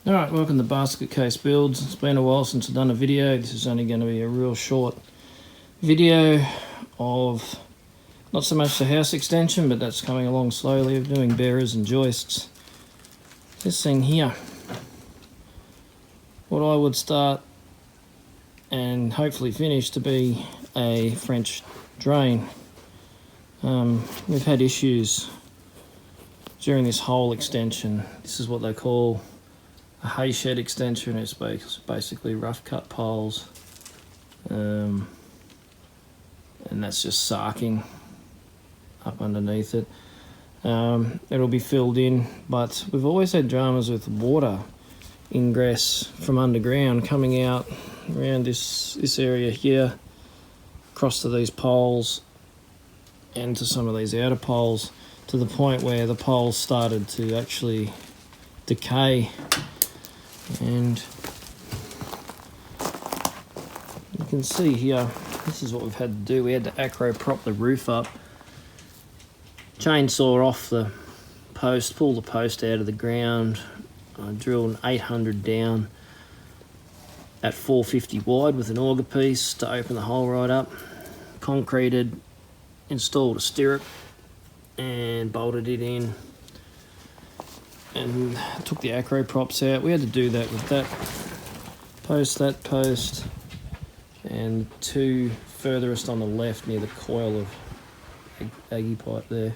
Alright, welcome to Basket Case Builds. It's been a while since I've done a video. This is only going to be a real short video of not so much the house extension, but that's coming along slowly, of doing bearers and joists. This thing here, what I would start and hopefully finish to be a French drain. We've had issues during this whole extension. This is what they call a hay shed extension. It's basically rough cut poles, and that's just sarking up underneath it. It'll be filled in, but we've always had dramas with water ingress from underground coming out around this area here, across to these poles and to some of these outer poles, to the point where the poles started to actually decay. And you can see here, this is what we've had to do. We had to acro prop the roof up, chainsaw off the post, pull the post out of the ground. I drilled an 800 down at 450 wide with an auger piece to open the hole right up, concreted, installed a stirrup and bolted it in, and took the acro props out. We had to do that with that post, and two furthest on the left near the coil of Aggie pipe there.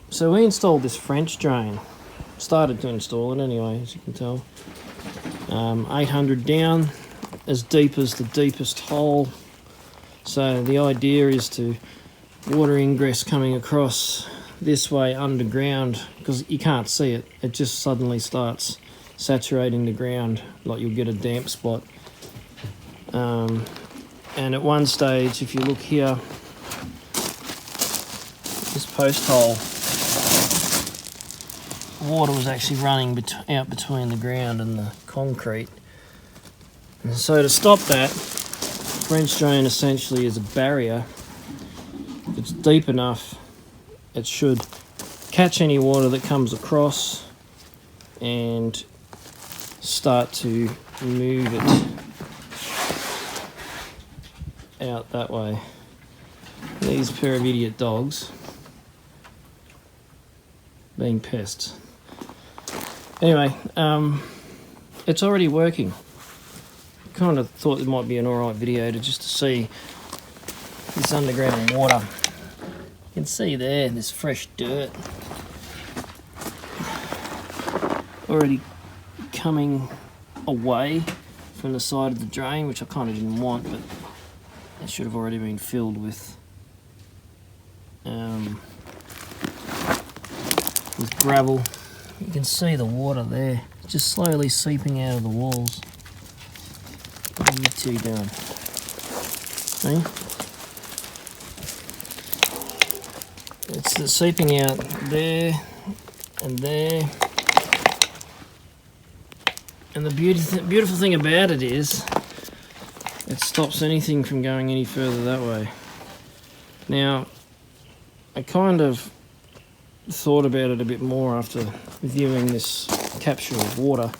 So we installed this French drain. Started to install it anyway, as you can tell. 800 down, as deep as the deepest hole. So the idea is to water ingress coming across this way underground, because you can't see it. It just suddenly starts saturating the ground, like you'll get a damp spot. And at one stage, if you look here, this post hole, water was actually running out between the ground and the concrete. And so to stop that, French drain essentially is a barrier. If it's deep enough, it should catch any water that comes across and start to move it out that way. These pair of idiot dogs being pests. Anyway, it's already working. Kind of thought it might be an alright video to see this underground water. You can see there, this fresh dirt already coming away from the side of the drain, which I kind of didn't want, but it should have already been filled with gravel. You can see the water there, just slowly seeping out of the walls. What are you two doing? See? It's seeping out there and there. And the beautiful thing about it is it stops anything from going any further that way. Now, I kind of thought about it a bit more after viewing this capture of water.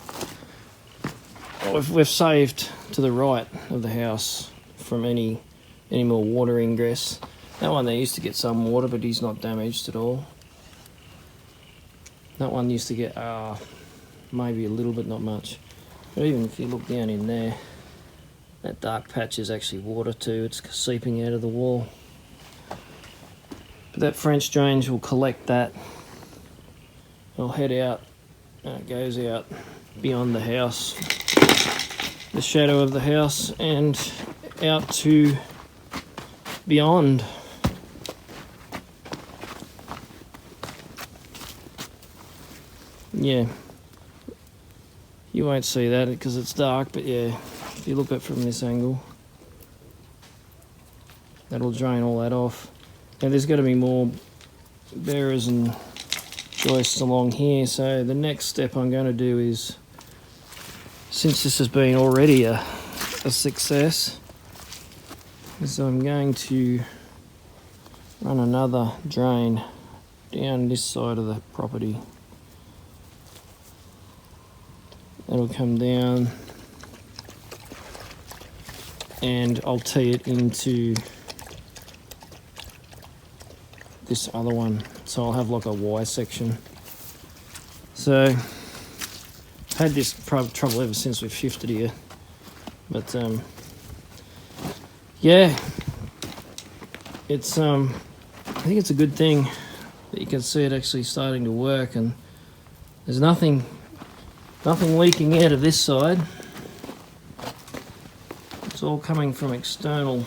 We've saved to the right of the house from any more water ingress. That one there used to get some water, but he's not damaged at all. That one used to get maybe a little bit, not much. But even if you look down in there, that dark patch is actually water too. It's seeping out of the wall. But that French drain will collect that. It'll head out, and it goes out beyond the house, the shadow of the house, and out to beyond. Yeah, you won't see that because it's dark, but yeah, if you look at it from this angle, that'll drain all that off. Now there's got to be more bearers and joists along here, so the next step I'm going to do is, since this has been already a success, is I'm going to run another drain down this side of the property That'll come down, and I'll tee it into this other one, so I'll have like a Y section. So I've had this trouble ever since we've shifted here, but yeah, it's I think it's a good thing that you can see it actually starting to work, and there's nothing leaking out of this side. It's all coming from external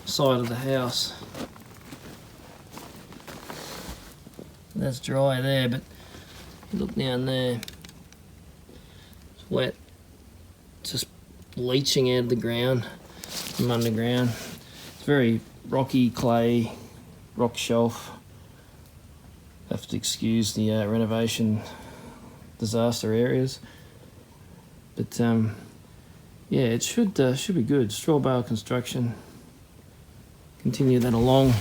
side of the house. That's dry there, but look down there, it's wet, it's just leaching out of the ground from underground. It's very rocky clay, rock shelf. Have to excuse the renovation disaster areas, but yeah, it should be good. Straw bale construction. Continue that along.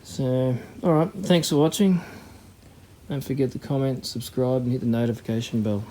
So, alright, thanks for watching. Don't forget to comment, subscribe, and hit the notification bell.